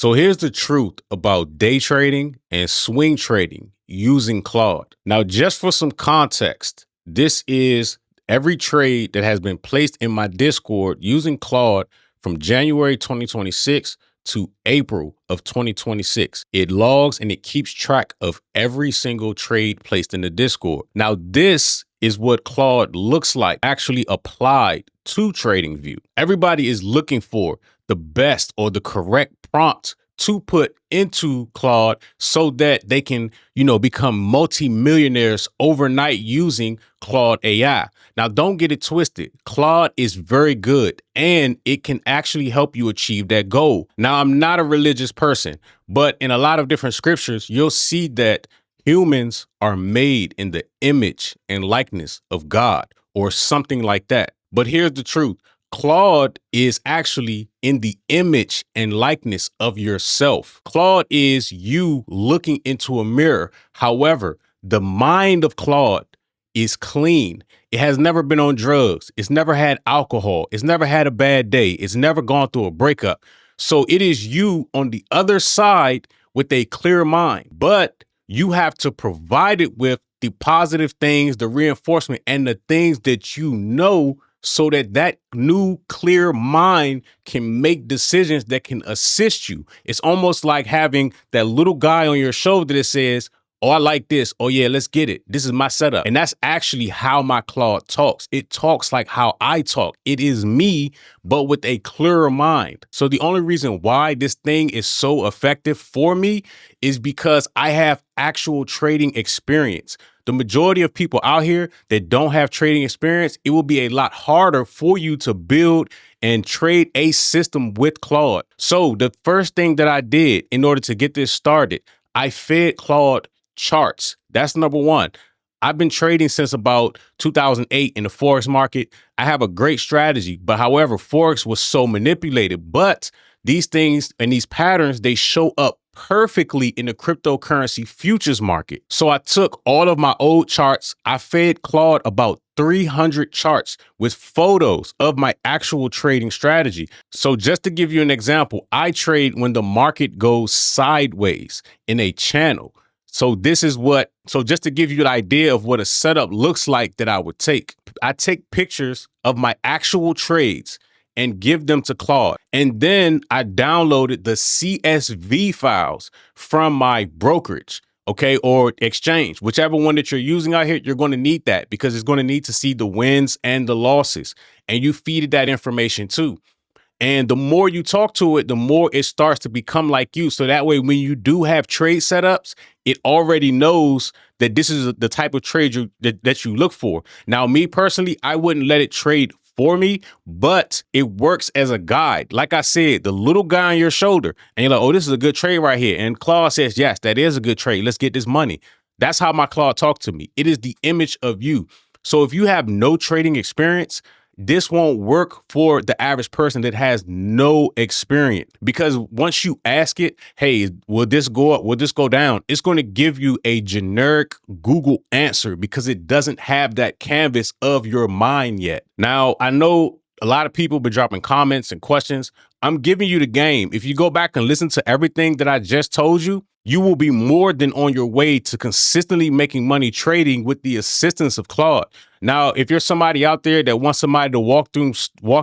So here's the truth about day trading and swing trading using Claude. Now, just for some context, this is every trade that has been placed in my Discord using Claude from January 2026 to April of 2026. It logs and it keeps track of every single trade placed in the Discord. Now, this is what Claude looks like actually applied to Tradingview. Everybody is looking for the best or the correct prompt to put into Claude so that they can, become multimillionaires overnight using Claude AI. Now, don't get it twisted. Claude is very good and it can actually help you achieve that goal. Now, I'm not a religious person, but in a lot of different scriptures, you'll see that humans are made in the image and likeness of God or something like that. But here's the truth. Claude is actually in the image and likeness of yourself. Claude is you looking into a mirror. However, the mind of Claude is clean. It has never been on drugs. It's never had alcohol. It's never had a bad day. It's never gone through a breakup. So it is you on the other side with a clear mind, but you have to provide it with the positive things, the reinforcement, and the things that you know, so that that new clear mind can make decisions that can assist you. It's almost like having that little guy on your shoulder that says, oh, I like this. Oh yeah, let's get it. This is my setup. And that's actually how my Claude talks. It talks like how I talk. It is me, but with a clearer mind. So the only reason why this thing is so effective for me is because I have actual trading experience. The majority of people out here that don't have trading experience, it will be a lot harder for you to build and trade a system with Claude. So the first thing that I did in order to get this started, I fed Claude charts. That's number one. I've been trading since about 2008 in the Forex market. I have a great strategy, but however, Forex was so manipulated, but these things and these patterns, they show up perfectly in the cryptocurrency futures market. So I took all of my old charts. I fed Claude about 300 charts with photos of my actual trading strategy. So just to give you an example, I trade when the market goes sideways in a channel. So just to give you an idea of what a setup looks like that I would take, I take pictures of my actual trades and give them to Claude. And then I downloaded the CSV files from my brokerage, okay, or exchange, whichever one that you're using out here, you're going to need that because it's going to need to see the wins and the losses. And you feed it that information too. And the more you talk to it, the more it starts to become like you. So that way, when you do have trade setups, it already knows that this is the type of trade that you look for. Now, me personally, I wouldn't let it trade for me, but it works as a guide. Like I said, the little guy on your shoulder, and you're like, oh, this is a good trade right here. And Claude says, yes, that is a good trade. Let's get this money. That's how my Claude talks to me. It is the image of you. So if you have no trading experience, this won't work for the average person that has no experience, because once you ask it, hey, will this go up? Will this go down? It's going to give you a generic Google answer because it doesn't have that canvas of your mind yet. Now, I know a lot of people been dropping comments and questions. I'm giving you the game. If you go back and listen to everything that I just told you, you will be more than on your way to consistently making money trading with the assistance of Claude. Now, if you're somebody out there that wants somebody to walk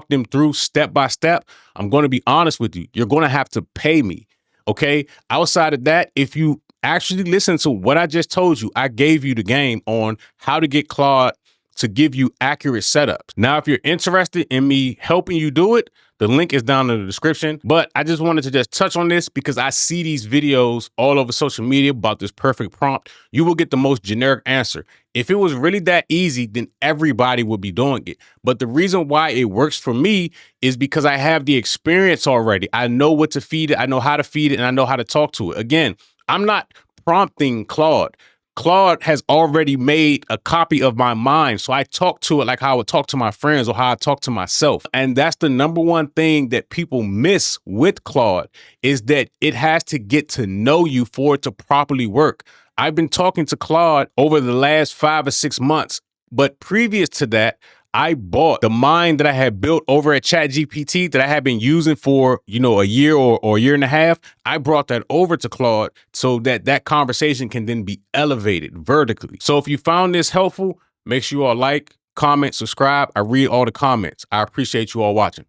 them through step by step, I'm going to be honest with you. You're going to have to pay me. Okay. Outside of that, if you actually listen to what I just told you, I gave you the game on how to get Claude to give you accurate setups. Now, if you're interested in me helping you do it, the link is down in the description. But I just wanted to just touch on this because I see these videos all over social media about this perfect prompt. You will get the most generic answer. If it was really that easy, then everybody would be doing it. But the reason why it works for me is because I have the experience already. I know what to feed it. I know how to feed it, and I know how to talk to it. Again, I'm not prompting Claude. Claude has already made a copy of my mind. So I talk to it like how I would talk to my friends or how I talk to myself. And that's the number one thing that people miss with Claude, is that it has to get to know you for it to properly work. I've been talking to Claude over the last 5 or 6 months, but previous to that, I bought the mind that I had built over at ChatGPT that I had been using for, a year or a year and a half. I brought that over to Claude so that that conversation can then be elevated vertically. So if you found this helpful, make sure you all like, comment, subscribe. I read all the comments. I appreciate you all watching.